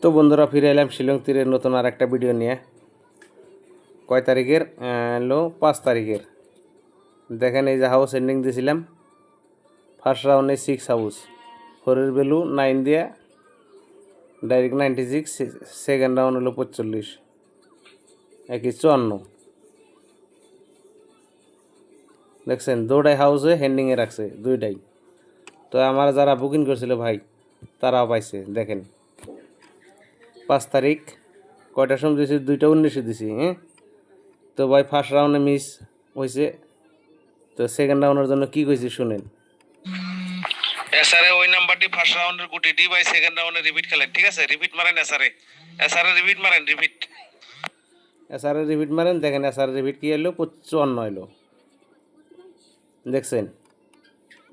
তো বন্ধুরা ফিরে এলাম শিলং তীরের নতুন আর একটা ভিডিও নিয়ে। কয় তারিখের হলো 5 তারিখের। দেখেন এই যে হাউস এন্ডিং দিয়েছিলাম। ফার্স্ট রাউন্ডে 6 হাউস, 4 ভ্যালু 9 দিয়ে ডাইরেক্ট 96। সেকেন্ড রাউন্ড হলো 45, একই 54। দেখছেন দুটাই হাউসে হেন্ডিংয়ে রাখছে, দুইটাই। তো আমার যারা বুকিং করছিল ভাই তারাও পাইছে। দেখেন 5 তারিখ কয়টার সময় দিয়েছি, 2:19 দিছি। হ্যাঁ, তো ভাই ফার্স্ট রাউন্ডে মিস হয়েছে। তো সেকেন্ড রাউন্ডের জন্য কি কইছি শুনেন। এসআরএ ওই নাম্বারটি ফার্স্ট রাউন্ডের গুটি ডি বাই সেকেন্ড রাউন্ডে রিপিট খেলেন, ঠিক আছে? রিপিট মারেন এসআরএ, এসআরএ রিপিট মারেন, রিপিট এসআর রিপিট মারেন। দেখেন এসআর রিপিট কি এলো, 55 এলো। দেখছেন?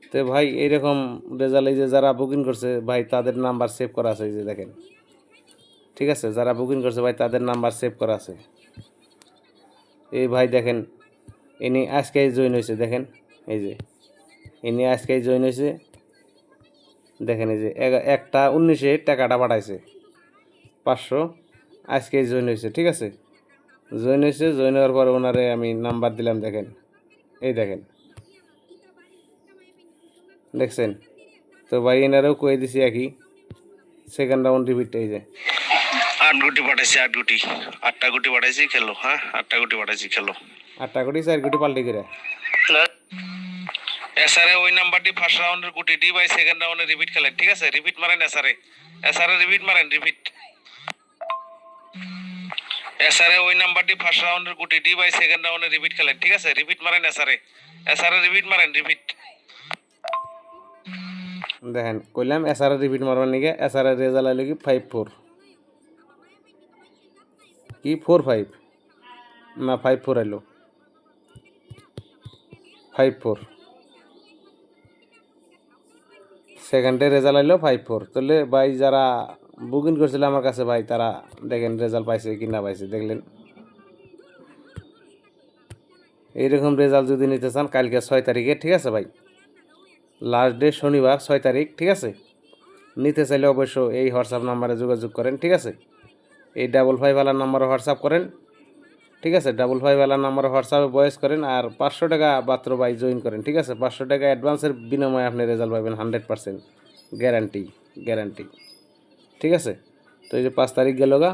তো ভাই এইরকম রেজাল্ট এই যে যারা বুকিং করছে ভাই তাদের নাম্বার সেভ করা আছে, এই যে দেখেন। ঠিক আছে, যারা বুকিং করছে ভাই তাদের নাম্বার সেভ করা আছে। এই ভাই দেখেন ইনি আজকেই জয়েন হয়েছে। দেখেন এই যে ইনি আজকেই জয়েন হয়েছে। দেখেন এই যে 1টা 19-এ টাকাটা পাঠাইছে 500, আজকেই জয়েন হয়েছে। ঠিক আছে, জয়েন হয়েছে। জয়েন হওয়ার পর ওনারে আমি নাম্বার দিলাম। দেখেন এই দেখেন, দেখছেন? তো ভাই এনারেও কয়ে দিছি একই সেকেন্ড রাউন্ড রিপিট। এই যে 8 গুটি পাঠাইছি, 8 গুটি, 8টা গুটি পাঠাইছি, খেলো। হ্যাঁ, 8টা গুটি পাঠাইছি, খেলো। 8টা কোটি 4 কোটি পাল্টি করে। এসআরএ ওই নাম্বারটি ফার্স্ট রাউন্ডের গুটি ডি বাই সেকেন্ড রাউন্ডে রিপিট খেলেন, ঠিক আছে? রিপিট মারেন এসআরএ, এসআরএ রিপিট মারেন, রিপিট এসআরএ ওই নাম্বারটি ফার্স্ট রাউন্ডের গুটি ডি বাই সেকেন্ড রাউন্ডে রিপিট খেলেন, ঠিক আছে? রিপিট মারেন এসআরএ, এসআরএ রিপিট মারেন, রিপিট দেখেন কইলাম এসআর রিপিট মারবার নিকে। এসআর রেজাল্ট আইলো কি 54, কি 45 না 54 আইলো, 54। সেকেন্ডে রেজাল্ট আইলো 54। তাহলে ভাই যারা বুকিং করছিল আমার কাছে ভাই তারা দেখেন রেজাল্ট পাইছে কি না পাইছে। দেখলেন এইরকম রেজাল্ট যদি নিতে চান কালকে 6 তারিখে, ঠিক আছে ভাই, লাস্ট ডে শনিবার 6 তারিখ। ঠিক আছে, নিতে চাইলে অবশ্য এই হোয়াটসঅ্যাপ নাম্বারে যোগাযোগ করেন। ঠিক আছে, এই 55 ওয়ালা নাম্বারে হোয়াটসঅ্যাপ করেন। ঠিক আছে, 55 ওয়ালা নাম্বারে হোয়াটসঅ্যাপে ভয়েস করেন আর 500 টাকা মাত্র ভাই জয়েন করেন। ঠিক আছে, 500 টাকা অ্যাডভান্সের বিনিময়ে আপনি রেজাল্ট পাবেন 100% গ্যারান্টি, গ্যারান্টি। ঠিক আছে, তো এই যে 5 তারিখ গেল গা,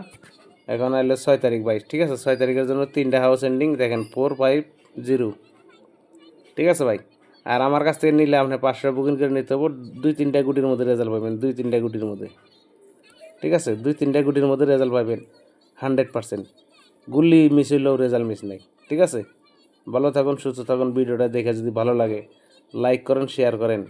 এখন আইলো 6 তারিখ ভাই। ঠিক আছে, 6 তারিখের জন্য 3টা হাউস এন্ডিং দেখেন 450। ঠিক আছে ভাই, আর আমার কাছ থেকে নিলে আপনি 500 বুকিং করে নিতে হবে। 2-3টা গুটির মধ্যে রেজাল্ট পাবেন, 2-3টা গুটির মধ্যে। ঠিক আছে, 2-3টা গুটির মধ্যে রেজাল্ট পাবেন 100%। গুলি মিস হইলেও রেজাল্ট মিস নাই। ঠিক আছে, ভালো থাকুন, সুস্থ থাকুন। ভিডিওটা দেখে যদি ভালো লাগে লাইক করেন, শেয়ার করেন।